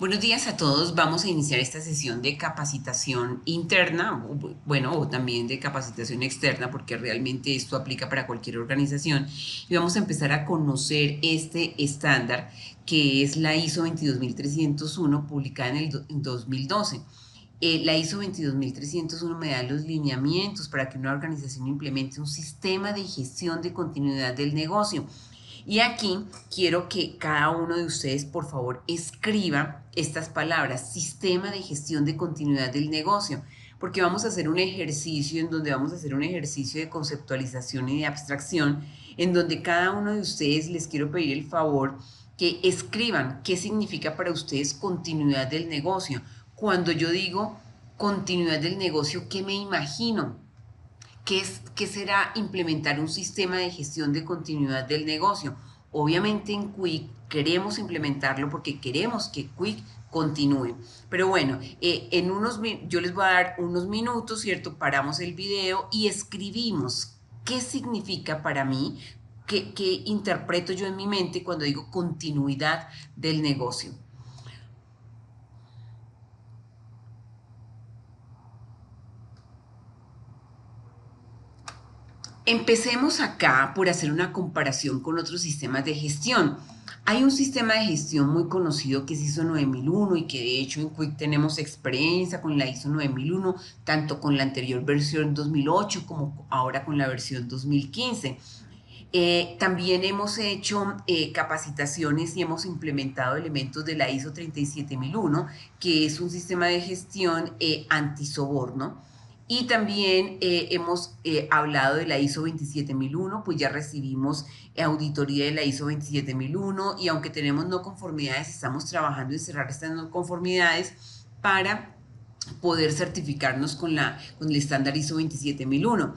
Buenos días a todos. Vamos a iniciar esta sesión de capacitación interna, o también de capacitación externa, porque realmente esto aplica para cualquier organización. Y vamos a empezar a conocer este estándar que es la ISO 22301, publicada en 2012. La ISO 22301 me da los lineamientos para que una organización implemente un sistema de gestión de continuidad del negocio. Y aquí quiero que cada uno de ustedes, por favor, escriba estas palabras: sistema de gestión de continuidad del negocio, porque vamos a hacer un ejercicio en donde vamos a hacer un ejercicio de conceptualización y de abstracción, en donde cada uno de ustedes les quiero pedir el favor que escriban qué significa para ustedes continuidad del negocio. Cuando yo digo continuidad del negocio, ¿qué me imagino? ¿Qué será implementar un sistema de gestión de continuidad del negocio? Obviamente en Quick queremos implementarlo porque queremos que Quick continúe. Pero bueno, yo les voy a dar unos minutos, ¿cierto? Paramos el video y escribimos qué significa para mí, qué interpreto yo en mi mente cuando digo continuidad del negocio. Empecemos acá por hacer una comparación con otros sistemas de gestión. Hay un sistema de gestión muy conocido que es ISO 9001 y que de hecho en Quick tenemos experiencia con la ISO 9001, tanto con la anterior versión 2008 como ahora con la versión 2015. También hemos hecho capacitaciones y hemos implementado elementos de la ISO 37001, que es un sistema de gestión antisoborno. Y también hemos hablado de la ISO 27001, pues ya recibimos auditoría de la ISO 27001 y aunque tenemos no conformidades, estamos trabajando en cerrar estas no conformidades para poder certificarnos con el estándar ISO 27001.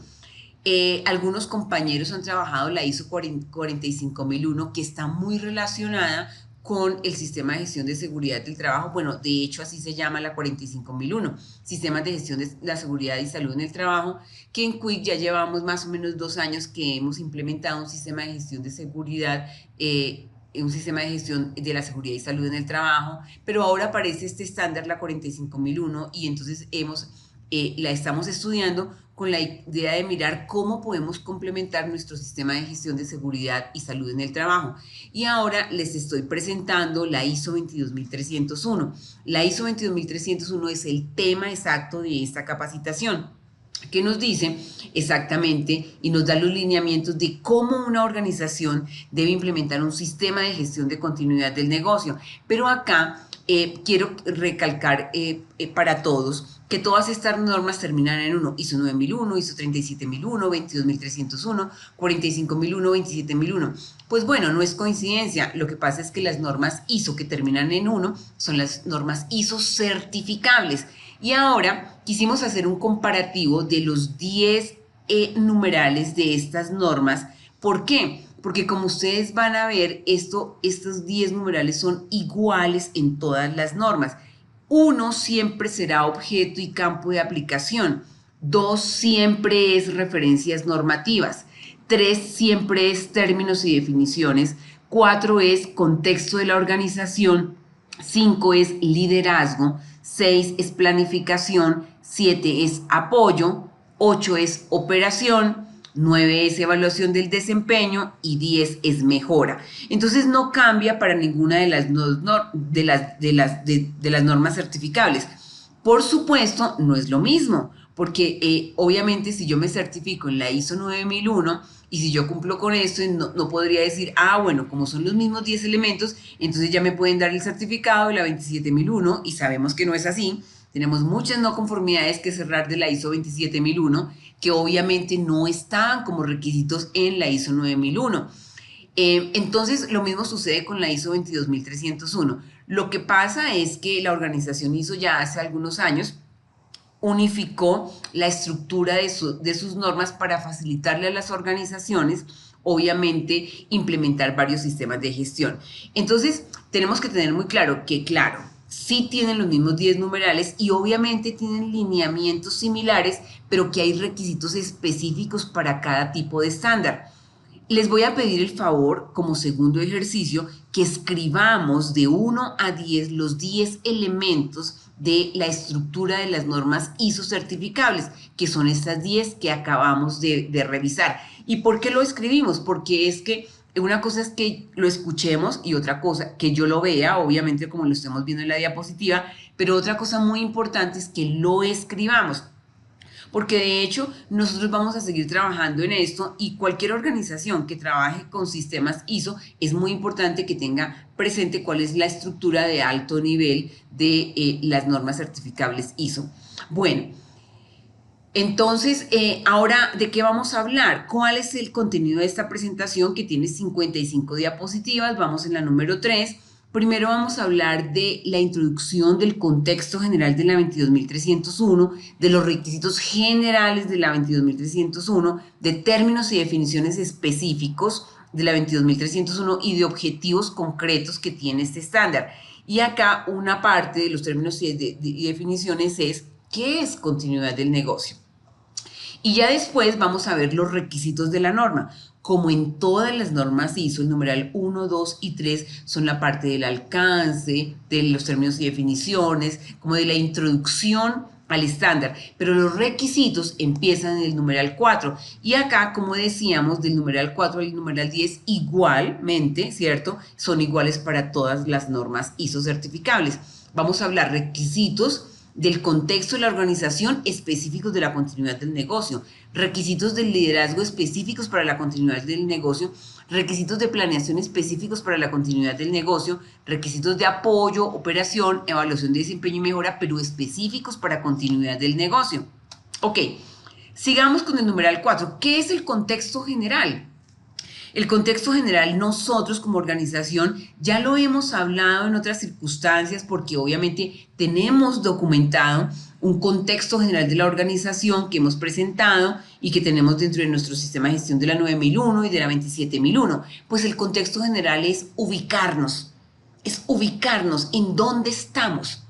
Algunos compañeros han trabajado la ISO 45001, que está muy relacionada con el sistema de gestión de seguridad del trabajo. Bueno, de hecho así se llama la 45001, sistemas de gestión de la seguridad y salud en el trabajo, que en Quick ya llevamos más o menos 2 años que hemos implementado un sistema de gestión de seguridad, un sistema de gestión de la seguridad y salud en el trabajo, pero ahora aparece este estándar, la 45001, y entonces la estamos estudiando con la idea de mirar cómo podemos complementar nuestro sistema de gestión de seguridad y salud en el trabajo. Y ahora les estoy presentando la ISO 22301. La ISO 22301 es el tema exacto de esta capacitación, que nos dice exactamente y nos da los lineamientos de cómo una organización debe implementar un sistema de gestión de continuidad del negocio. Pero acá quiero recalcar para todos que todas estas normas terminan en uno: ISO 9001, ISO 37001, 22301, 45001, 27001. Pues bueno, no es coincidencia. Lo que pasa es que las normas ISO que terminan en uno son las normas ISO certificables. Y ahora quisimos hacer un comparativo de los 10 numerales de estas normas. ¿Por qué? Porque como ustedes van a ver, estos 10 numerales son iguales en todas las normas. 1 siempre será objeto y campo de aplicación. 2 siempre es referencias normativas. 3 siempre es términos y definiciones. 4 es contexto de la organización. 5 es liderazgo. 6 es planificación. 7 es apoyo. 8 es operación. 9 es evaluación del desempeño y 10 es mejora. Entonces no cambia para ninguna de las normas certificables. Por supuesto, no es lo mismo, porque obviamente si yo me certifico en la ISO 9001 y si yo cumplo con esto, no podría decir, bueno, como son los mismos 10 elementos, entonces ya me pueden dar el certificado de la 27001, y sabemos que no es así. Tenemos muchas no conformidades que cerrar de la ISO 27001 que obviamente no están como requisitos en la ISO 9001. Entonces, lo mismo sucede con la ISO 22301. Lo que pasa es que la organización ISO ya hace algunos años unificó la estructura de sus normas para facilitarle a las organizaciones, obviamente, implementar varios sistemas de gestión. Entonces, tenemos que tener muy claro que, claro, sí tienen los mismos 10 numerales y obviamente tienen lineamientos similares, pero que hay requisitos específicos para cada tipo de estándar. Les voy a pedir el favor, como segundo ejercicio, que escribamos de 1 a 10 los 10 elementos de la estructura de las normas ISO certificables, que son estas 10 que acabamos de revisar. ¿Y por qué lo escribimos? Porque es que una cosa es que lo escuchemos y otra cosa que yo lo vea, obviamente como lo estemos viendo en la diapositiva, pero otra cosa muy importante es que lo escribamos. Porque de hecho nosotros vamos a seguir trabajando en esto y cualquier organización que trabaje con sistemas ISO es muy importante que tenga presente cuál es la estructura de alto nivel de las normas certificables ISO. Bueno, entonces, ahora, ¿de qué vamos a hablar? ¿Cuál es el contenido de esta presentación que tiene 55 diapositivas? Vamos en la número 3. Primero vamos a hablar de la introducción del contexto general de la 22.301, de los requisitos generales de la 22.301, de términos y definiciones específicos de la 22.301 y de objetivos concretos que tiene este estándar. Y acá una parte de los términos y definiciones es ¿qué es continuidad del negocio? Y ya después vamos a ver los requisitos de la norma. Como en todas las normas ISO, el numeral 1, 2 y 3 son la parte del alcance, de los términos y definiciones, como de la introducción al estándar, pero los requisitos empiezan en el numeral 4 y acá, como decíamos, del numeral 4 al numeral 10 igualmente, ¿cierto? Son iguales para todas las normas ISO certificables. Vamos a hablar requisitos del contexto de la organización específicos de la continuidad del negocio, requisitos del liderazgo específicos para la continuidad del negocio, requisitos de planeación específicos para la continuidad del negocio, requisitos de apoyo, operación, evaluación de desempeño y mejora, pero específicos para continuidad del negocio. Ok, sigamos con el numeral 4. ¿Qué es el contexto general? El contexto general nosotros como organización ya lo hemos hablado en otras circunstancias porque obviamente tenemos documentado un contexto general de la organización que hemos presentado y que tenemos dentro de nuestro sistema de gestión de la 9001 y de la 27001. Pues el contexto general es ubicarnos en dónde estamos.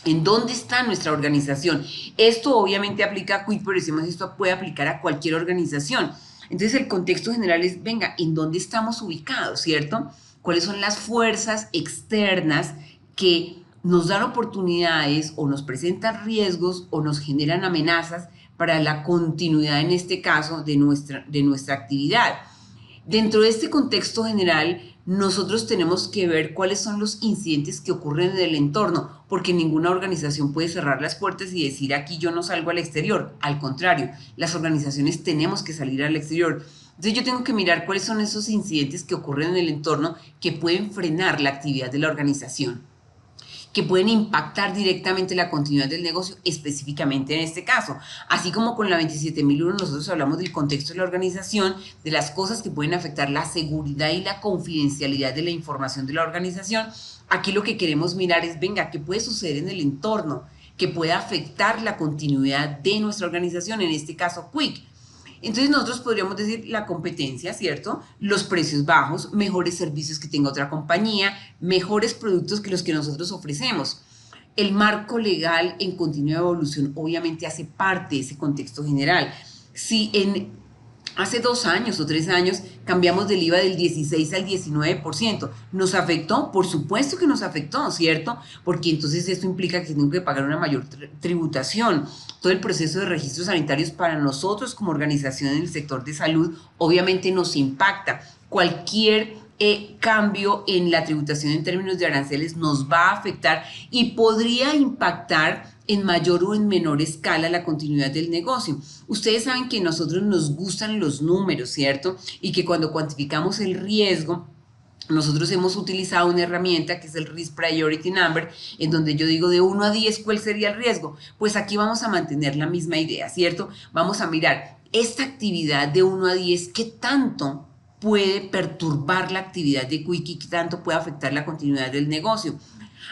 ¿En dónde está nuestra organización? Esto obviamente aplica a Quick, pero decimos esto puede aplicar a cualquier organización. Entonces el contexto general es, venga, ¿en dónde estamos ubicados, cierto? ¿Cuáles son las fuerzas externas que nos dan oportunidades o nos presentan riesgos o nos generan amenazas para la continuidad, en este caso, de nuestra actividad? Dentro de este contexto general, nosotros tenemos que ver cuáles son los incidentes que ocurren en el entorno, porque ninguna organización puede cerrar las puertas y decir aquí yo no salgo al exterior. Al contrario, las organizaciones tenemos que salir al exterior. Entonces yo tengo que mirar cuáles son esos incidentes que ocurren en el entorno que pueden frenar la actividad de la organización, que pueden impactar directamente la continuidad del negocio, específicamente en este caso. Así como con la 27001 nosotros hablamos del contexto de la organización, de las cosas que pueden afectar la seguridad y la confidencialidad de la información de la organización. Aquí lo que queremos mirar es, venga, ¿qué puede suceder en el entorno que pueda afectar la continuidad de nuestra organización? En este caso, Quick. Entonces nosotros podríamos decir la competencia, ¿cierto? Los precios bajos, mejores servicios que tenga otra compañía, mejores productos que los que nosotros ofrecemos. El marco legal en continua evolución obviamente hace parte de ese contexto general. Si hace 2 años o 3 años cambiamos del IVA del 16 al 19%. ¿Nos afectó? Por supuesto que nos afectó, ¿cierto? Porque entonces esto implica que tengo que pagar una mayor tributación. Todo el proceso de registros sanitarios para nosotros como organización en el sector de salud obviamente nos impacta. Cualquier cambio en la tributación en términos de aranceles nos va a afectar y podría impactar en mayor o en menor escala la continuidad del negocio. Ustedes saben que a nosotros nos gustan los números, ¿cierto? Y que cuando cuantificamos el riesgo, nosotros hemos utilizado una herramienta que es el Risk Priority Number, en donde yo digo de 1 a 10 cuál sería el riesgo. Pues aquí vamos a mantener la misma idea, ¿cierto? Vamos a mirar esta actividad de 1 a 10, ¿qué tanto puede perturbar la actividad de Quick y qué tanto puede afectar la continuidad del negocio?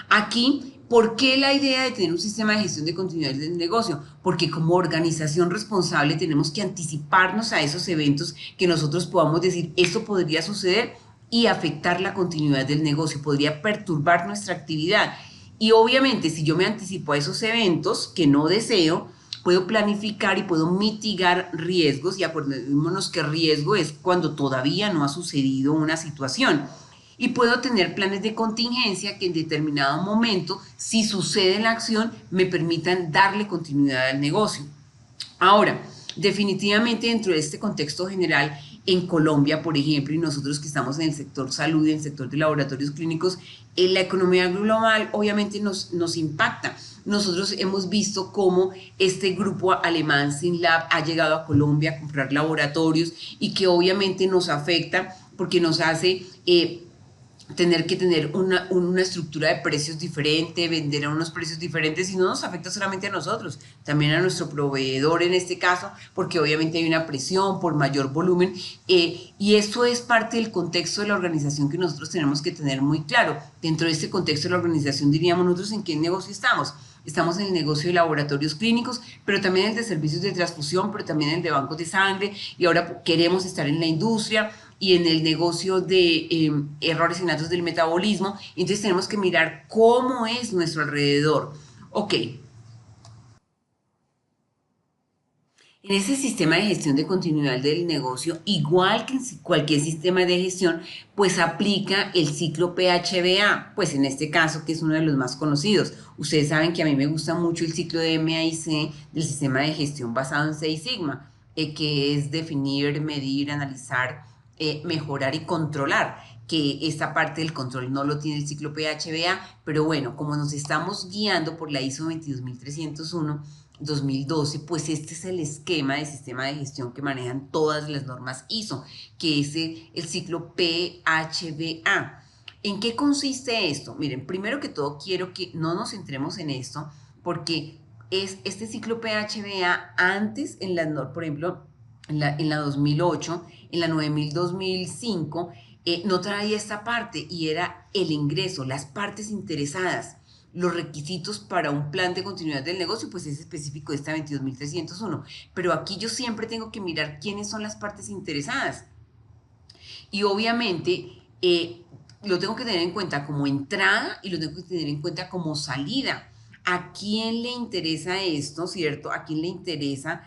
Aquí, ¿por qué la idea de tener un sistema de gestión de continuidad del negocio? Porque como organización responsable tenemos que anticiparnos a esos eventos que nosotros podamos decir, esto podría suceder y afectar la continuidad del negocio, podría perturbar nuestra actividad. Y obviamente, si yo me anticipo a esos eventos que no deseo, Puedo planificar y puedo mitigar riesgos, y acordémonos que riesgo es cuando todavía no ha sucedido una situación. Y puedo tener planes de contingencia que en determinado momento, si sucede la acción, me permitan darle continuidad al negocio. Ahora, definitivamente dentro de este contexto general, en Colombia, por ejemplo, y nosotros que estamos en el sector salud y en el sector de laboratorios clínicos, la economía global obviamente nos impacta. Nosotros hemos visto cómo este grupo alemán SYNLAB ha llegado a Colombia a comprar laboratorios y que obviamente nos afecta porque nos hace tener que tener una estructura de precios diferente, vender a unos precios diferentes, y no nos afecta solamente a nosotros, también a nuestro proveedor en este caso, porque obviamente hay una presión por mayor volumen, y eso es parte del contexto de la organización que nosotros tenemos que tener muy claro. Dentro de este contexto de la organización diríamos nosotros en qué negocio estamos. Estamos en el negocio de laboratorios clínicos, pero también en el de servicios de transfusión, pero también en el de bancos de sangre, y ahora queremos estar en la industria y en el negocio de errores innatos del metabolismo. Entonces tenemos que mirar cómo es nuestro alrededor. Ok, en ese sistema de gestión de continuidad del negocio, igual que en cualquier sistema de gestión, pues aplica el ciclo PHBA, pues en este caso que es uno de los más conocidos. Ustedes saben que a mí me gusta mucho el ciclo de MAIC del sistema de gestión basado en Seis Sigma, que es definir, medir, analizar, mejorar y controlar, que esta parte del control no lo tiene el ciclo PHBA, pero bueno, como nos estamos guiando por la ISO 22301, 2012, pues este es el esquema de sistema de gestión que manejan todas las normas ISO, que es el ciclo PHBA. ¿En qué consiste esto? Miren, primero que todo quiero que no nos centremos en esto, porque es este ciclo PHBA antes en la norma, por ejemplo, en la 2008, en la 9000-2005, no traía esta parte y era el ingreso, las partes interesadas. Los requisitos para un plan de continuidad del negocio, pues es específico de esta 22301. Pero aquí yo siempre tengo que mirar quiénes son las partes interesadas. Y obviamente lo tengo que tener en cuenta como entrada y lo tengo que tener en cuenta como salida. ¿A quién le interesa esto, cierto? ¿A quién le interesa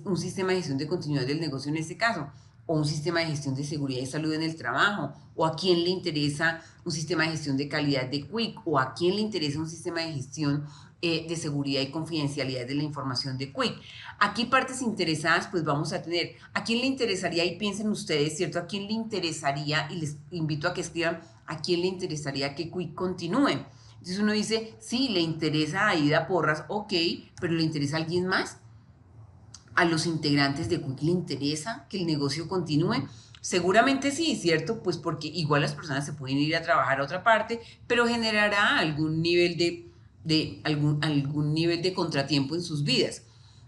un sistema de gestión de continuidad del negocio en este caso? ¿O un sistema de gestión de seguridad y salud en el trabajo? ¿O a quién le interesa un sistema de gestión de calidad de Quick? ¿O a quién le interesa un sistema de gestión de seguridad y confidencialidad de la información de Quick? Aquí partes interesadas, pues vamos a tener, ¿a quién le interesaría? Y piensen ustedes, ¿cierto? ¿A quién le interesaría? Y les invito a que escriban, ¿a quién le interesaría que Quick continúe? Entonces uno dice, sí, le interesa a Aida Porras, ok, pero ¿le interesa a alguien más? ¿A los integrantes de Quick le interesa que el negocio continúe? Seguramente sí, ¿cierto? Pues porque igual las personas se pueden ir a trabajar a otra parte, pero generará algún nivel algún nivel de contratiempo en sus vidas.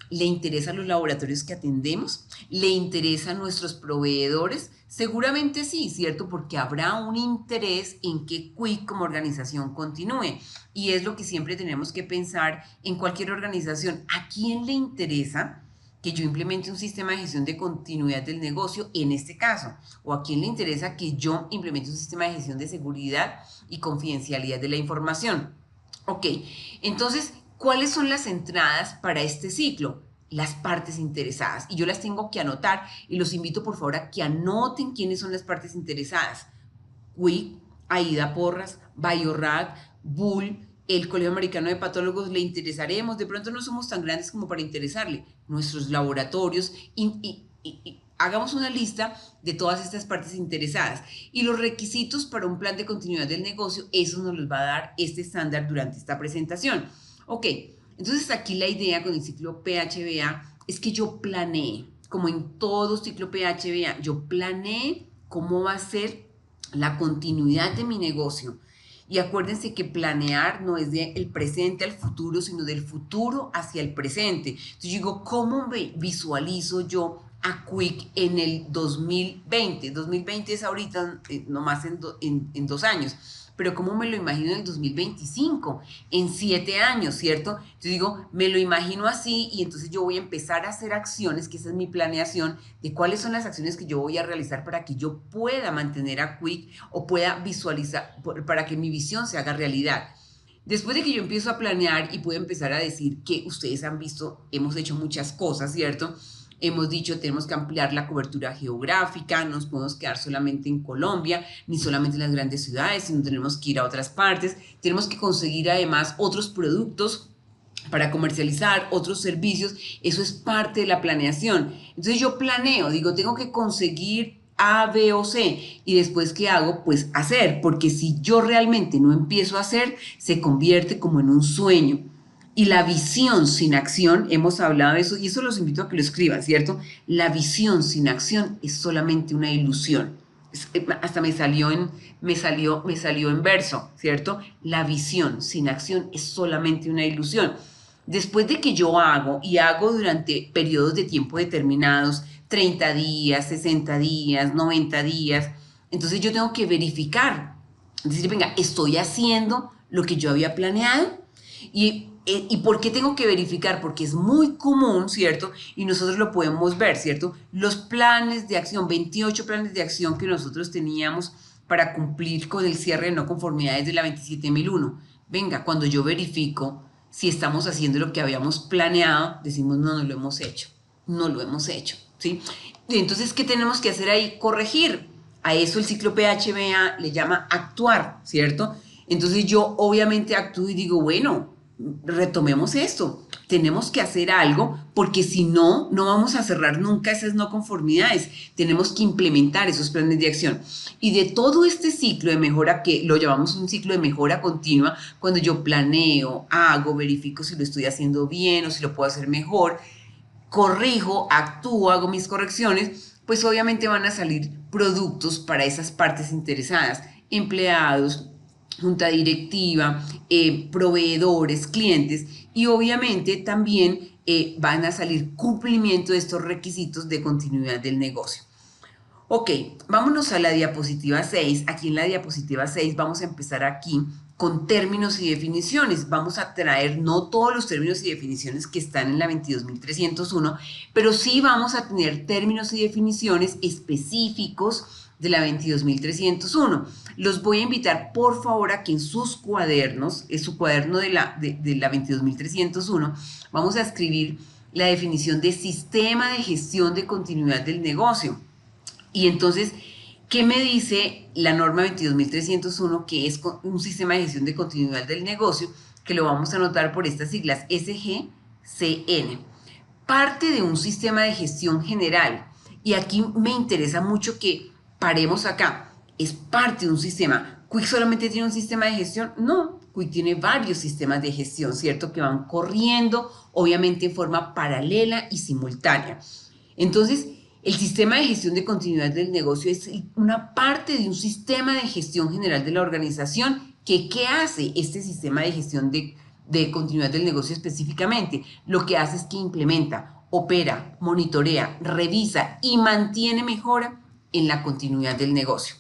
¿Le interesan los laboratorios que atendemos? ¿Le interesan nuestros proveedores? Seguramente sí, ¿cierto? Porque habrá un interés en que Quick como organización continúe. Y es lo que siempre tenemos que pensar en cualquier organización. ¿A quién le interesa que yo implemente un sistema de gestión de continuidad del negocio en este caso? ¿O a quién le interesa que yo implemente un sistema de gestión de seguridad y confidencialidad de la información? Ok, entonces, ¿cuáles son las entradas para este ciclo? Las partes interesadas. Y yo las tengo que anotar y los invito por favor a que anoten quiénes son las partes interesadas. Quick, Aida Porras, Biorad, Bull, el Colegio Americano de Patólogos, le interesaremos. De pronto no somos tan grandes como para interesarle. Nuestros laboratorios y hagamos una lista de todas estas partes interesadas. Y los requisitos para un plan de continuidad del negocio, eso nos los va a dar este estándar durante esta presentación. Ok, entonces aquí la idea con el ciclo PHBA es que yo planeé, como en todo ciclo PHBA, yo planeé cómo va a ser la continuidad de mi negocio. Y acuérdense que planear no es del presente al futuro, sino del futuro hacia el presente. Entonces yo digo, ¿cómo me visualizo yo a Quick en el 2020? 2020 es ahorita, nomás en 2 años. Pero ¿cómo me lo imagino en el 2025? En 7 años, ¿cierto? Entonces digo, me lo imagino así y entonces yo voy a empezar a hacer acciones, que esa es mi planeación, de cuáles son las acciones que yo voy a realizar para que yo pueda mantener a Quick o pueda visualizar, para que mi visión se haga realidad. Después de que yo empiezo a planear y puedo empezar a decir que ustedes han visto, hemos hecho muchas cosas, ¿cierto? Hemos dicho, tenemos que ampliar la cobertura geográfica, no nos podemos quedar solamente en Colombia, ni solamente en las grandes ciudades, sino tenemos que ir a otras partes, tenemos que conseguir además otros productos para comercializar, otros servicios, eso es parte de la planeación. Entonces yo planeo, digo, tengo que conseguir A, B o C, y después ¿qué hago? Pues hacer, porque si yo realmente no empiezo a hacer, se convierte como en un sueño. Y la visión sin acción, hemos hablado de eso, y eso los invito a que lo escriban, ¿cierto? La visión sin acción es solamente una ilusión. Hasta me salió en verso, ¿cierto? La visión sin acción es solamente una ilusión. Después de que yo hago y hago durante periodos de tiempo determinados, 30 días, 60 días, 90 días, entonces yo tengo que verificar, decir, venga, estoy haciendo lo que yo había planeado. ¿Y por qué tengo que verificar? Porque es muy común, ¿cierto? Y nosotros lo podemos ver, ¿cierto? Los planes de acción, 28 planes de acción que nosotros teníamos para cumplir con el cierre de no conformidades de la 27001. Venga, cuando yo verifico si estamos haciendo lo que habíamos planeado, decimos, no, no lo hemos hecho, no lo hemos hecho, ¿sí? Y entonces, ¿qué tenemos que hacer ahí? Corregir. A eso el ciclo PHBA le llama actuar, ¿cierto? Entonces yo obviamente actúo y digo, bueno, retomemos esto, tenemos que hacer algo porque si no, no vamos a cerrar nunca esas no conformidades, tenemos que implementar esos planes de acción. Y de todo este ciclo de mejora, que lo llamamos un ciclo de mejora continua, cuando yo planeo, hago, verifico si lo estoy haciendo bien o si lo puedo hacer mejor, corrijo, actúo, hago mis correcciones, pues obviamente van a salir productos para esas partes interesadas, empleados, junta directiva, proveedores, clientes, y obviamente también van a salir cumplimiento de estos requisitos de continuidad del negocio. Ok, vámonos a la diapositiva 6. Aquí en la diapositiva 6 vamos a empezar aquí con términos y definiciones. Vamos a traer no todos los términos y definiciones que están en la 22.301, pero sí vamos a tener términos y definiciones específicos de la 22.301. Los voy a invitar, por favor, a que en sus cuadernos, en su cuaderno de la 22.301, vamos a escribir la definición de sistema de gestión de continuidad del negocio. Y entonces, ¿qué me dice la norma 22.301? Que es un sistema de gestión de continuidad del negocio, que lo vamos a anotar por estas siglas, SGCN. Parte de un sistema de gestión general. Y aquí me interesa mucho que paremos acá. Es parte de un sistema. ¿Quick solamente tiene un sistema de gestión? No, Quick tiene varios sistemas de gestión, ¿cierto? Que van corriendo, obviamente en forma paralela y simultánea. Entonces, el sistema de gestión de continuidad del negocio es una parte de un sistema de gestión general de la organización. ¿Qué hace este sistema de gestión de continuidad del negocio específicamente? Lo que hace es que implementa, opera, monitorea, revisa y mantiene mejora en la continuidad del negocio.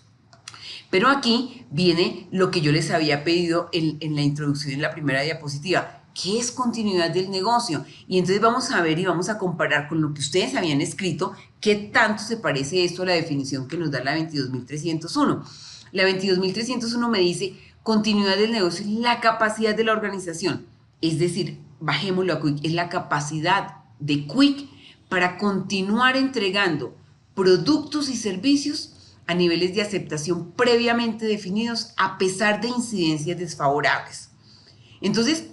Pero aquí viene lo que yo les había pedido en la introducción en la primera diapositiva. ¿Qué es continuidad del negocio? Y entonces vamos a ver y vamos a comparar con lo que ustedes habían escrito, qué tanto se parece esto a la definición que nos da la 22.301. La 22.301 me dice, continuidad del negocio es la capacidad de la organización. Es decir, bajémoslo a Quick, es la capacidad de Quick para continuar entregando productos y servicios a niveles de aceptación previamente definidos a pesar de incidencias desfavorables. Entonces,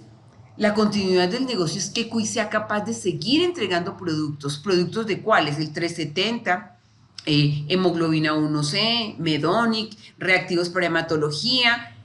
la continuidad del negocio es que Quick sea capaz de seguir entregando productos de cuáles, el 370, hemoglobina 1C, Medonic, reactivos para hematología,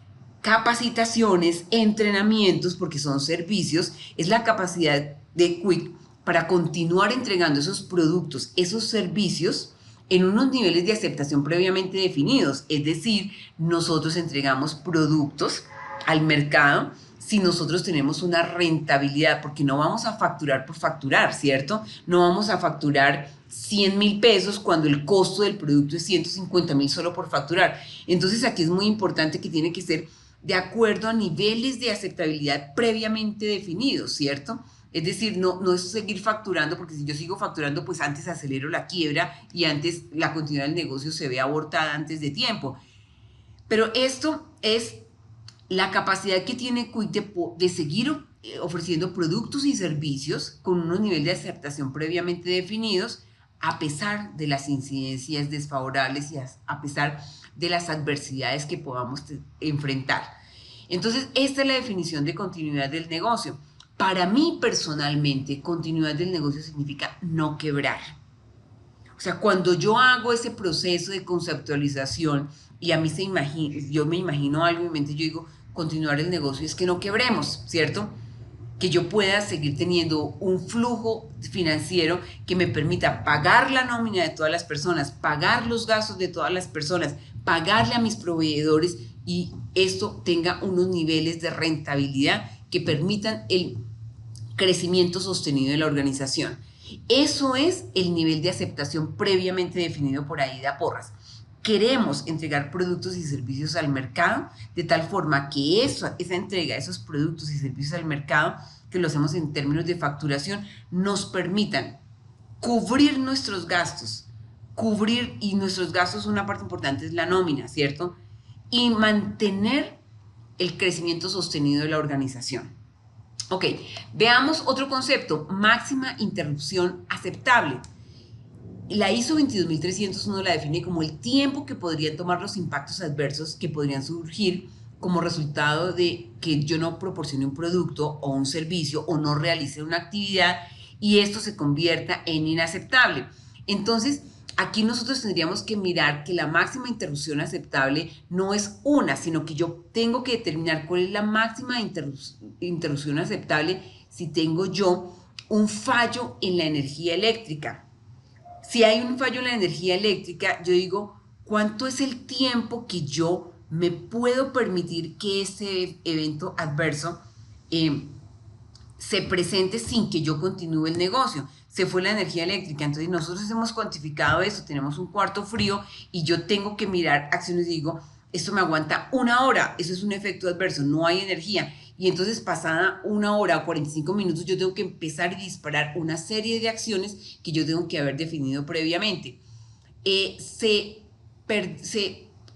capacitaciones, entrenamientos, porque son servicios, es la capacidad de Quick para continuar entregando esos productos, esos servicios, en unos niveles de aceptación previamente definidos. Es decir, nosotros entregamos productos al mercado si nosotros tenemos una rentabilidad, porque no vamos a facturar por facturar, ¿cierto? No vamos a facturar 100.000 pesos cuando el costo del producto es 150.000 solo por facturar. Entonces aquí es muy importante que tiene que ser de acuerdo a niveles de aceptabilidad previamente definidos, ¿cierto? Es decir, no es seguir facturando, porque si yo sigo facturando, pues antes acelero la quiebra y antes la continuidad del negocio se ve abortada antes de tiempo. Pero esto es la capacidad que tiene Quick de seguir ofreciendo productos y servicios con unos niveles de aceptación previamente definidos, a pesar de las incidencias desfavorables y a pesar de las adversidades que podamos enfrentar. Entonces, esta es la definición de continuidad del negocio. Para mí, personalmente, continuidad del negocio significa no quebrar. O sea, cuando yo hago ese proceso de conceptualización y a mí yo me imagino algo en mi mente, yo digo, continuar el negocio es que no quebremos, ¿cierto? Que yo pueda seguir teniendo un flujo financiero que me permita pagar la nómina de todas las personas, pagar los gastos de todas las personas, pagarle a mis proveedores y esto tenga unos niveles de rentabilidad que permitan el crecimiento sostenido de la organización. Eso es el nivel de aceptación previamente definido por Aida Porras. Queremos entregar productos y servicios al mercado de tal forma que esa entrega de esos productos y servicios al mercado, que lo hacemos en términos de facturación, nos permitan cubrir nuestros gastos, y nuestros gastos, una parte importante es la nómina, ¿cierto? Y mantener el crecimiento sostenido de la organización. Ok, veamos otro concepto, máxima interrupción aceptable. La ISO 22301 la define como el tiempo que podrían tomar los impactos adversos que podrían surgir como resultado de que yo no proporcione un producto o un servicio o no realice una actividad y esto se convierta en inaceptable. Entonces, aquí nosotros tendríamos que mirar que la máxima interrupción aceptable no es una, sino que yo tengo que determinar cuál es la máxima interrupción aceptable si tengo yo un fallo en la energía eléctrica. Si hay un fallo en la energía eléctrica, yo digo, ¿cuánto es el tiempo que yo me puedo permitir que este evento adverso se presente sin que yo continúe el negocio? Se fue la energía eléctrica, entonces nosotros hemos cuantificado eso, tenemos un cuarto frío y yo tengo que mirar acciones y digo, esto me aguanta una hora, eso es un efecto adverso, no hay energía. Y entonces pasada una hora o 45 minutos yo tengo que empezar y disparar una serie de acciones que yo tengo que haber definido previamente. Se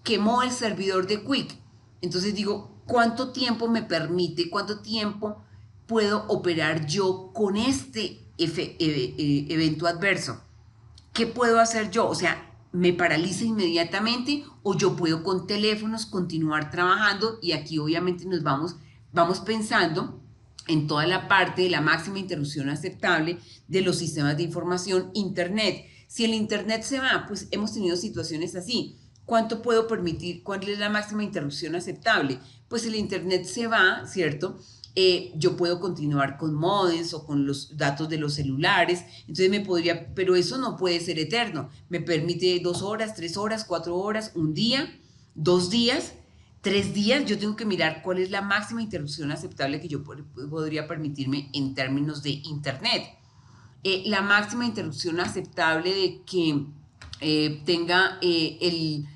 quemó el servidor de Quick, entonces digo, ¿cuánto tiempo me permite, cuánto tiempo puedo operar yo con este evento adverso? ¿Qué puedo hacer yo? O sea, ¿me paraliza inmediatamente o yo puedo con teléfonos continuar trabajando? Y aquí obviamente vamos pensando en toda la parte de la máxima interrupción aceptable de los sistemas de información, Internet. Si el Internet se va, pues hemos tenido situaciones así. ¿Cuánto puedo permitir? ¿Cuál es la máxima interrupción aceptable? Pues el Internet se va, ¿cierto? Yo puedo continuar con modems o con los datos de los celulares, entonces pero eso no puede ser eterno, me permite 2 horas, 3 horas, 4 horas, un día, 2 días, 3 días, yo tengo que mirar cuál es la máxima interrupción aceptable que yo podría permitirme en términos de Internet. La máxima interrupción aceptable de que tenga el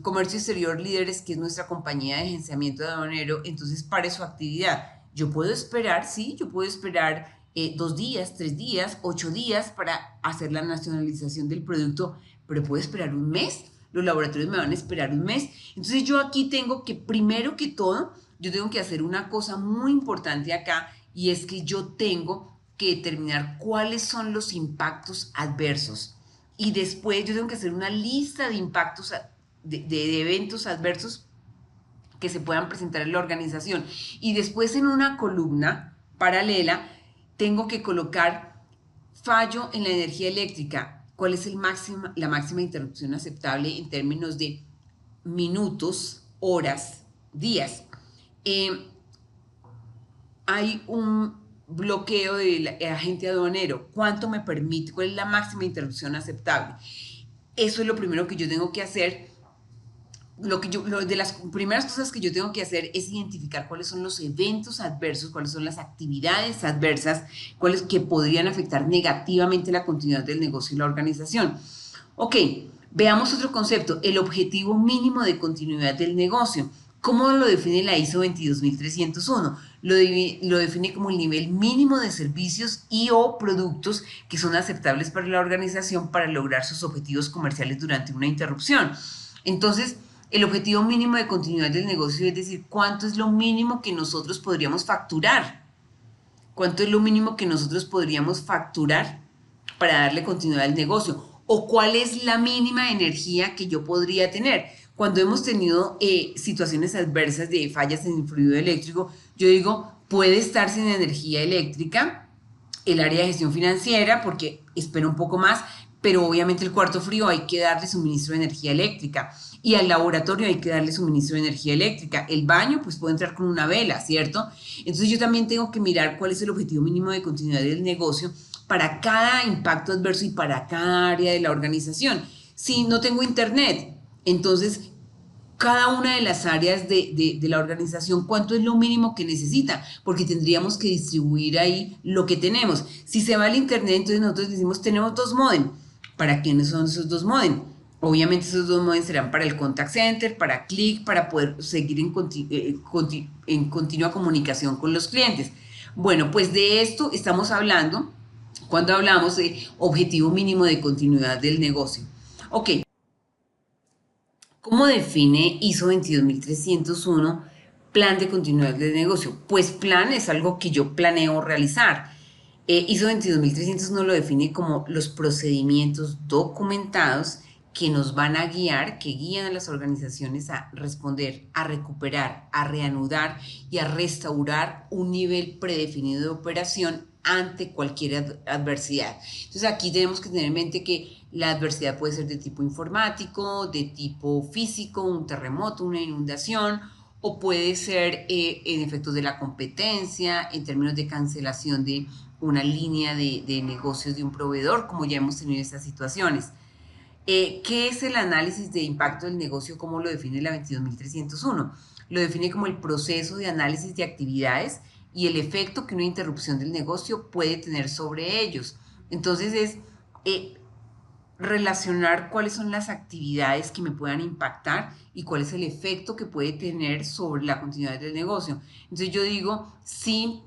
Comercio Exterior Líderes, que es nuestra compañía de agenciamiento aduanero, entonces pare su actividad. Yo puedo esperar, sí, yo puedo esperar 2 días, 3 días, 8 días para hacer la nacionalización del producto, pero puedo esperar un mes. Los laboratorios me van a esperar un mes. Entonces yo aquí tengo que, primero que todo, yo tengo que hacer una cosa muy importante acá y es que yo tengo que determinar cuáles son los impactos adversos. Y después yo tengo que hacer una lista de impactos, de eventos adversos que se puedan presentar en la organización. Y después en una columna paralela tengo que colocar fallo en la energía eléctrica. ¿Cuál es la máxima interrupción aceptable en términos de minutos, horas, días? Hay un bloqueo del agente aduanero. ¿Cuánto me permite? ¿Cuál es la máxima interrupción aceptable? Eso es lo primero que yo tengo que hacer. De las primeras cosas que yo tengo que hacer es identificar cuáles son los eventos adversos, cuáles son las actividades adversas, cuáles que podrían afectar negativamente la continuidad del negocio y la organización. Ok, veamos otro concepto, el objetivo mínimo de continuidad del negocio. ¿Cómo lo define la ISO 22301? Lo define como el nivel mínimo de servicios y o productos que son aceptables para la organización para lograr sus objetivos comerciales durante una interrupción. Entonces, El objetivo mínimo de continuidad del negocio, es decir, cuánto es lo mínimo que nosotros podríamos facturar. ¿Cuánto es lo mínimo que nosotros podríamos facturar para darle continuidad al negocio? ¿O cuál es la mínima energía que yo podría tener? Cuando hemos tenido situaciones adversas de fallas en el fluido eléctrico, yo digo, puede estar sin energía eléctrica el área de gestión financiera porque espera un poco más, pero obviamente el cuarto frío hay que darle suministro de energía eléctrica y al laboratorio hay que darle suministro de energía eléctrica. El baño pues puede entrar con una vela, ¿cierto? Entonces yo también tengo que mirar cuál es el objetivo mínimo de continuidad del negocio para cada impacto adverso y para cada área de la organización. Si no tengo internet, entonces cada una de las áreas de la organización, cuánto es lo mínimo que necesita, porque tendríamos que distribuir ahí lo que tenemos. Si se va el internet, entonces nosotros decimos, tenemos 2 módems. ¿Para quiénes son esos 2 módems? Obviamente esos 2 módems serán para el contact center, para Click, para poder seguir en continua comunicación con los clientes. Bueno, pues de esto estamos hablando cuando hablamos de objetivo mínimo de continuidad del negocio. Ok. ¿Cómo define ISO 22301 plan de continuidad del negocio? Pues plan es algo que yo planeo realizar. ISO 22301 lo define como los procedimientos documentados que nos van a guiar, que guían a las organizaciones a responder, a recuperar, a reanudar y a restaurar un nivel predefinido de operación ante cualquier adversidad. Entonces aquí tenemos que tener en mente que la adversidad puede ser de tipo informático, de tipo físico, un terremoto, una inundación, o puede ser en efectos de la competencia, en términos de cancelación de una línea de negocios de un proveedor, como ya hemos tenido estas situaciones. ¿Qué es el análisis de impacto del negocio? ¿Cómo lo define la 22301? Lo define como el proceso de análisis de actividades y el efecto que una interrupción del negocio puede tener sobre ellos. Entonces es relacionar cuáles son las actividades que me puedan impactar y cuál es el efecto que puede tener sobre la continuidad del negocio. Entonces yo digo, sí,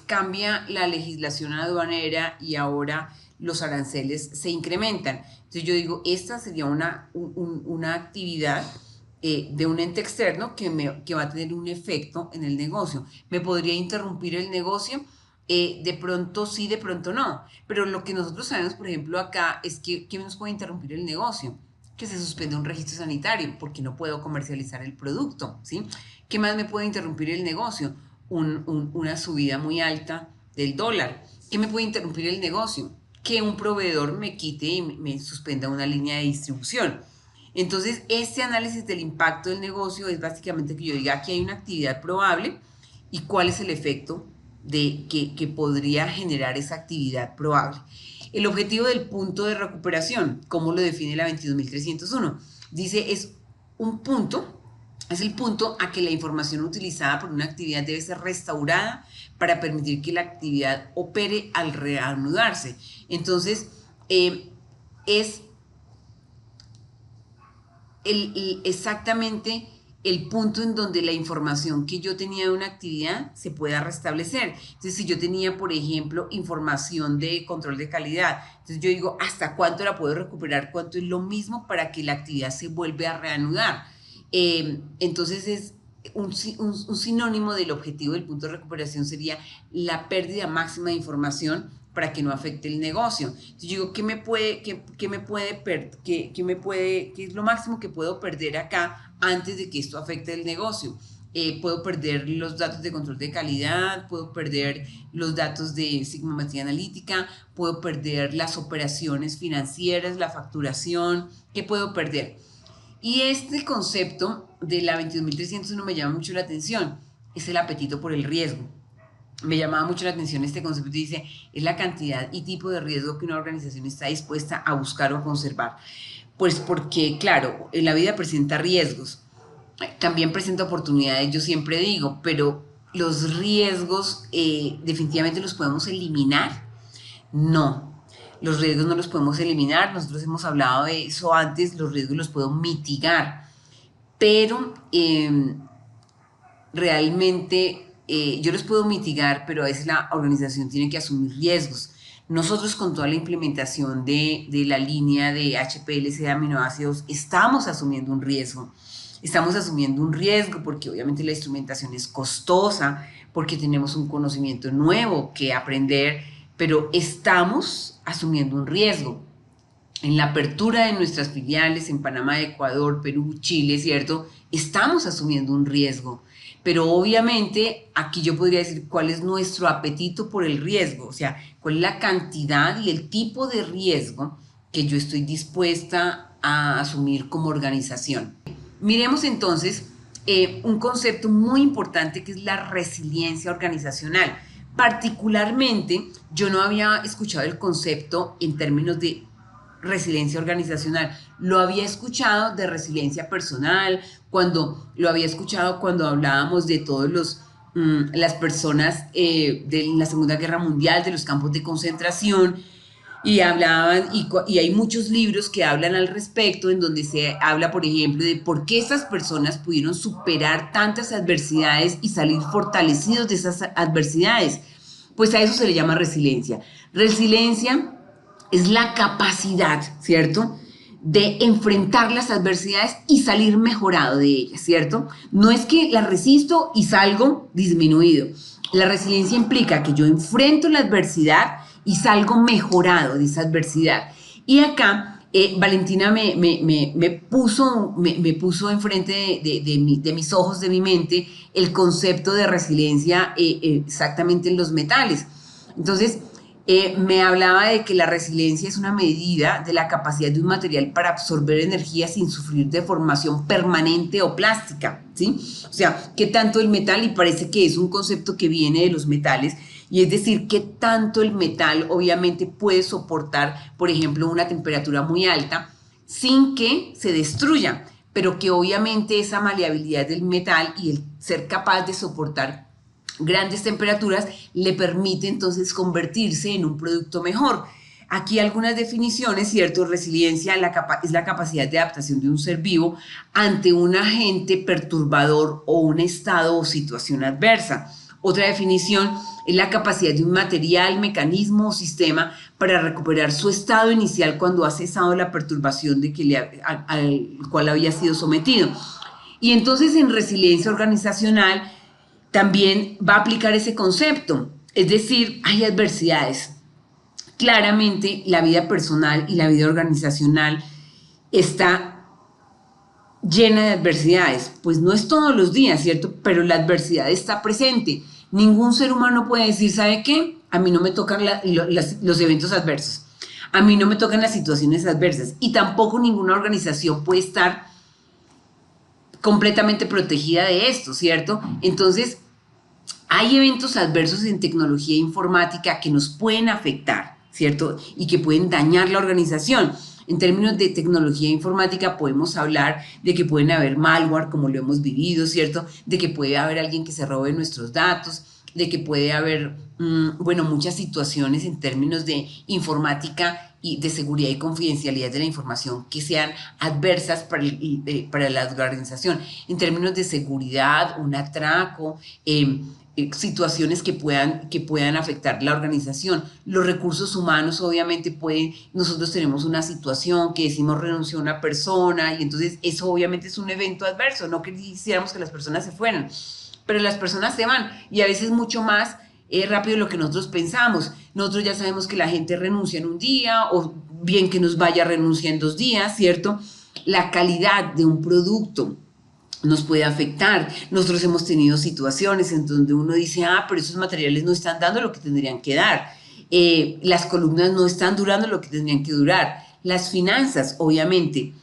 cambia la legislación aduanera y ahora los aranceles se incrementan. Entonces yo digo, esta sería una actividad de un ente externo que va a tener un efecto en el negocio. ¿Me podría interrumpir el negocio? De pronto sí, de pronto no. Pero lo que nosotros sabemos, por ejemplo, acá es que ¿qué nos puede interrumpir el negocio? Que se suspende un registro sanitario porque no puedo comercializar el producto, ¿sí? ¿Qué más me puede interrumpir el negocio? Una subida muy alta del dólar. ¿Qué me puede interrumpir el negocio? Que un proveedor me quite y me suspenda una línea de distribución. Entonces, este análisis del impacto del negocio es básicamente que yo diga que hay una actividad probable y cuál es el efecto que podría generar esa actividad probable. El objetivo del punto de recuperación, ¿cómo lo define la 22301? Dice, es el punto a que la información utilizada por una actividad debe ser restaurada para permitir que la actividad opere al reanudarse. Entonces, es exactamente el punto en donde la información que yo tenía de una actividad se pueda restablecer. Entonces, si yo tenía, por ejemplo, información de control de calidad, entonces yo digo, ¿hasta cuánto la puedo recuperar? ¿Cuánto es lo mismo para que la actividad se vuelva a reanudar? Entonces, es un sinónimo del objetivo del punto de recuperación sería la pérdida máxima de información para que no afecte el negocio. Entonces yo digo, ¿qué es lo máximo que puedo perder acá antes de que esto afecte el negocio? Puedo perder los datos de control de calidad, puedo perder los datos de sigmometría analítica, puedo perder las operaciones financieras, la facturación, ¿qué puedo perder? Y este concepto de la 22301 me llama mucho la atención, es el apetito por el riesgo. Me llamaba mucho la atención este concepto, dice, es la cantidad y tipo de riesgo que una organización está dispuesta a buscar o a conservar. Pues porque, claro, en la vida presenta riesgos, también presenta oportunidades, yo siempre digo, pero los riesgos definitivamente los podemos eliminar. No, los riesgos no los podemos eliminar, nosotros hemos hablado de eso antes, los riesgos los puedo mitigar, pero realmente yo los puedo mitigar, pero a veces la organización tiene que asumir riesgos. nosotros con toda la implementación de la línea de HPLC de aminoácidos estamos asumiendo un riesgo. Estamos asumiendo un riesgo porque obviamente la instrumentación es costosa, porque tenemos un conocimiento nuevo que aprender, pero estamos asumiendo un riesgo. En la apertura de nuestras filiales en Panamá, Ecuador, Perú, Chile, ¿cierto? Estamos asumiendo un riesgo. Pero obviamente aquí yo podría decir cuál es nuestro apetito por el riesgo, o sea, cuál es la cantidad y el tipo de riesgo que yo estoy dispuesta a asumir como organización. Miremos entonces un concepto muy importante que es la resiliencia organizacional. Particularmente, yo no había escuchado el concepto en términos de resiliencia organizacional. Lo había escuchado de resiliencia personal, lo había escuchado cuando hablábamos de todos las personas de la Segunda Guerra Mundial, de los campos de concentración, y hablaban, y hay muchos libros que hablan al respecto, en donde se habla, por ejemplo, de por qué estas personas pudieron superar tantas adversidades y salir fortalecidos de esas adversidades. Pues a eso se le llama resiliencia. Resiliencia es la capacidad, ¿cierto?, de enfrentar las adversidades y salir mejorado de ellas, ¿cierto? No es que la resisto y salgo disminuido. La resiliencia implica que yo enfrento la adversidad y salgo mejorado de esa adversidad. Y acá Valentina me puso enfrente de mis ojos, de mi mente, el concepto de resiliencia exactamente en los metales. Entonces, me hablaba de que la resiliencia es una medida de la capacidad de un material para absorber energía sin sufrir deformación permanente o plástica, ¿sí? O sea, qué tanto el metal, y parece que es un concepto que viene de los metales, y es decir, qué tanto el metal obviamente puede soportar, por ejemplo, una temperatura muy alta sin que se destruya, pero que obviamente esa maleabilidad del metal y el ser capaz de soportar grandes temperaturas le permite entonces convertirse en un producto mejor. Aquí algunas definiciones, ¿cierto? Resiliencia es la capacidad de adaptación de un ser vivo ante un agente perturbador o un estado o situación adversa. Otra definición es la capacidad de un material, mecanismo o sistema para recuperar su estado inicial cuando ha cesado la perturbación al cual había sido sometido. Y entonces en resiliencia organizacional también va a aplicar ese concepto, es decir, hay adversidades. Claramente la vida personal y la vida organizacional está llena de adversidades, pues no es todos los días, ¿cierto? Pero la adversidad está presente. Ningún ser humano puede decir, ¿sabe qué? A mí no me tocan los eventos adversos, a mí no me tocan las situaciones adversas, y tampoco ninguna organización puede estar completamente protegida de esto, ¿cierto? Entonces, hay eventos adversos en tecnología e informática que nos pueden afectar, ¿cierto? Y que pueden dañar la organización. En términos de tecnología e informática podemos hablar de que pueden haber malware, como lo hemos vivido, ¿cierto? De que puede haber alguien que se robe nuestros datos, de que puede haber, muchas situaciones en términos de informática y de seguridad y confidencialidad de la información que sean adversas para la organización. En términos de seguridad, un atraco, situaciones que puedan afectar la organización. Los recursos humanos obviamente nosotros tenemos una situación que decimos renunció a una persona y entonces eso obviamente es un evento adverso, no quisiéramos que las personas se fueran, pero las personas se van y a veces mucho más rápido de lo que nosotros pensamos. Nosotros ya sabemos que la gente renuncia en un día o bien que nos vaya a renunciar en 2 días, ¿cierto? La calidad de un producto nos puede afectar. Nosotros hemos tenido situaciones en donde uno dice, pero esos materiales no están dando lo que tendrían que dar. Las columnas no están durando lo que tendrían que durar. Las finanzas, obviamente,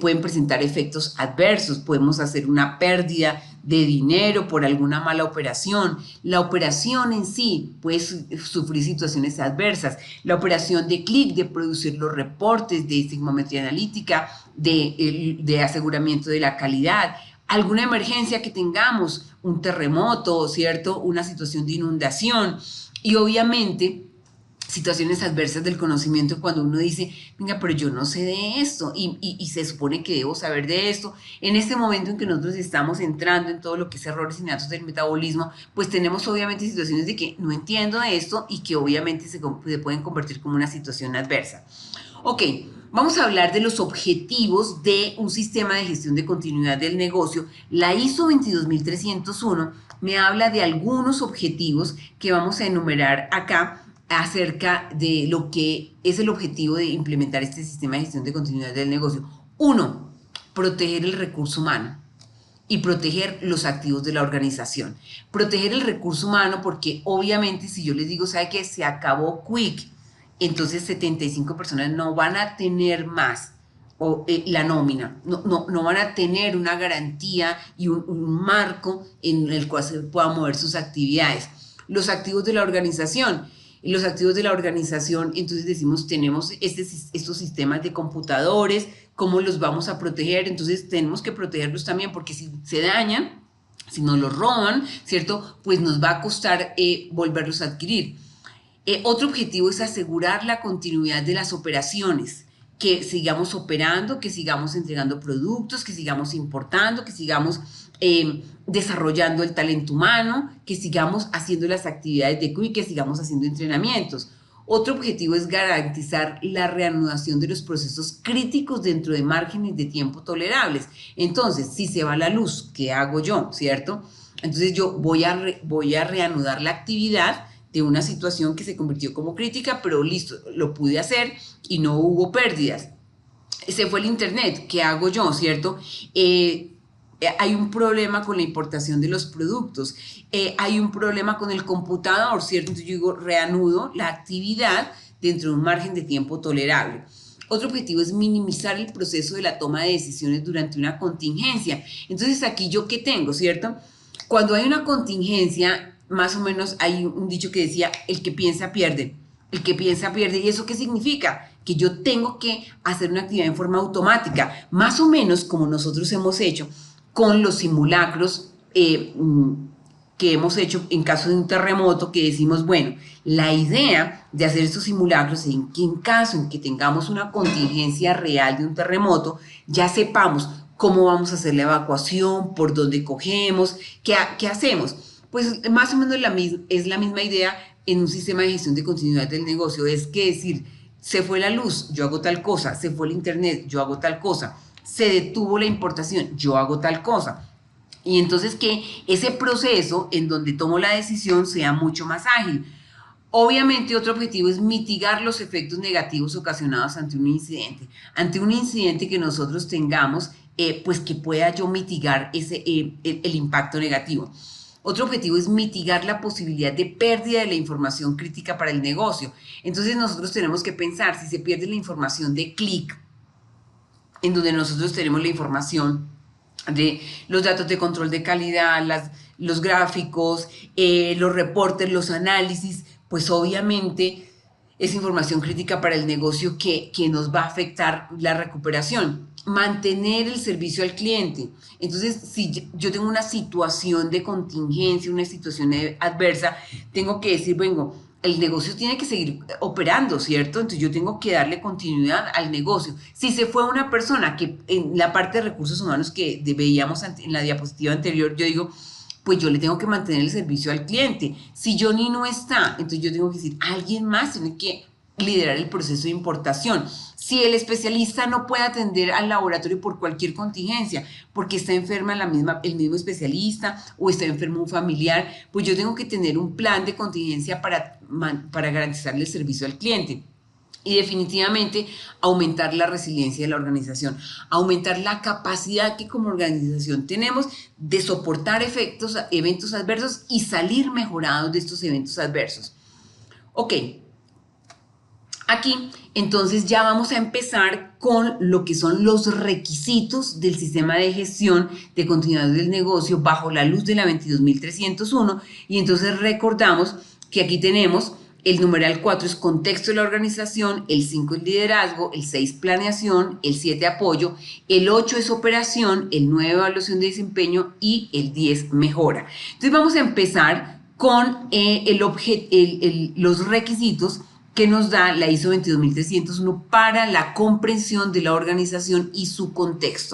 pueden presentar efectos adversos. Podemos hacer una pérdida de dinero por alguna mala operación. La operación en sí puede sufrir situaciones adversas. La operación de clic, de producir los reportes, de sigmometría analítica, de aseguramiento de la calidad. Alguna emergencia que tengamos, un terremoto, ¿cierto? Una situación de inundación. Y obviamente, situaciones adversas del conocimiento cuando uno dice, venga, pero yo no sé de esto y se supone que debo saber de esto. En este momento en que nosotros estamos entrando en todo lo que es errores innatos del metabolismo, pues tenemos obviamente situaciones de que no entiendo de esto y que obviamente se pueden convertir como una situación adversa. Ok, vamos a hablar de los objetivos de un sistema de gestión de continuidad del negocio. La ISO 22301 me habla de algunos objetivos que vamos a enumerar acá acerca de lo que es el objetivo de implementar este sistema de gestión de continuidad del negocio. Uno, proteger el recurso humano y proteger los activos de la organización. Proteger el recurso humano porque obviamente si yo les digo, ¿sabe qué? Se acabó Quick, entonces 75 personas no van a tener más la nómina, no van a tener una garantía y un marco en el cual se puedan mover sus actividades. Los activos de la organización. Los activos de la organización, entonces decimos, tenemos estos sistemas de computadores, ¿cómo los vamos a proteger? Entonces tenemos que protegerlos también porque si se dañan, si nos los roban, ¿cierto? Pues nos va a costar volverlos a adquirir. Otro objetivo es asegurar la continuidad de las operaciones, que sigamos operando, que sigamos entregando productos, que sigamos importando, que sigamos desarrollando el talento humano, que sigamos haciendo las actividades de Quick, que sigamos haciendo entrenamientos. Otro objetivo es garantizar la reanudación de los procesos críticos dentro de márgenes de tiempo tolerables. Entonces, si se va la luz, ¿qué hago yo? ¿Cierto? Entonces yo voy a reanudar la actividad de una situación que se convirtió como crítica, pero listo, lo pude hacer y no hubo pérdidas. Se fue el internet, ¿qué hago yo? ¿Cierto? Hay un problema con la importación de los productos, hay un problema con el computador, ¿cierto? Entonces yo digo, reanudo la actividad dentro de un margen de tiempo tolerable. Otro objetivo es minimizar el proceso de la toma de decisiones durante una contingencia. Entonces aquí yo ¿qué tengo? ¿Cierto? Cuando hay una contingencia, más o menos hay un dicho que decía, el que piensa pierde. El que piensa pierde. ¿Y eso qué significa? Que yo tengo que hacer una actividad en forma automática, más o menos como nosotros hemos hecho con los simulacros que hemos hecho en caso de un terremoto, que decimos, bueno, la idea de hacer estos simulacros es que en caso en que tengamos una contingencia real de un terremoto, ya sepamos cómo vamos a hacer la evacuación, por dónde cogemos, qué hacemos. Pues más o menos es la misma idea en un sistema de gestión de continuidad del negocio, es que decir, se fue la luz, yo hago tal cosa, se fue el internet, yo hago tal cosa, se detuvo la importación, yo hago tal cosa. Y entonces que ese proceso en donde tomo la decisión sea mucho más ágil. Obviamente otro objetivo es mitigar los efectos negativos ocasionados ante un incidente. Ante un incidente que nosotros tengamos, pues que pueda yo mitigar el impacto negativo. Otro objetivo es mitigar la posibilidad de pérdida de la información crítica para el negocio. Entonces nosotros tenemos que pensar, si se pierde la información de clic, en donde nosotros tenemos la información de los datos de control de calidad, los gráficos, los reportes, los análisis, pues obviamente es información crítica para el negocio que nos va a afectar la recuperación. Mantener el servicio al cliente. Entonces, si yo tengo una situación de contingencia, una situación adversa, tengo que decir, bueno, el negocio tiene que seguir operando, ¿cierto? Entonces yo tengo que darle continuidad al negocio. Si se fue una persona, que en la parte de recursos humanos que veíamos en la diapositiva anterior, yo digo, pues yo le tengo que mantener el servicio al cliente. Si Johnny no está, entonces yo tengo que decir, alguien más tiene que liderar el proceso de importación. Si el especialista no puede atender al laboratorio por cualquier contingencia, porque está enferma el mismo especialista o está enfermo un familiar, pues yo tengo que tener un plan de contingencia para garantizarle el servicio al cliente. Y definitivamente aumentar la resiliencia de la organización, aumentar la capacidad que como organización tenemos de soportar eventos adversos y salir mejorados de estos eventos adversos. Ok, aquí entonces ya vamos a empezar con lo que son los requisitos del sistema de gestión de continuidad del negocio bajo la luz de la 22301, y entonces recordamos que aquí tenemos el numeral 4 es contexto de la organización, el 5 es liderazgo, el 6 planeación, el 7 apoyo, el 8 es operación, el 9 evaluación de desempeño y el 10 mejora. Entonces vamos a empezar con los requisitos que nos da la ISO 22301 para la comprensión de la organización y su contexto.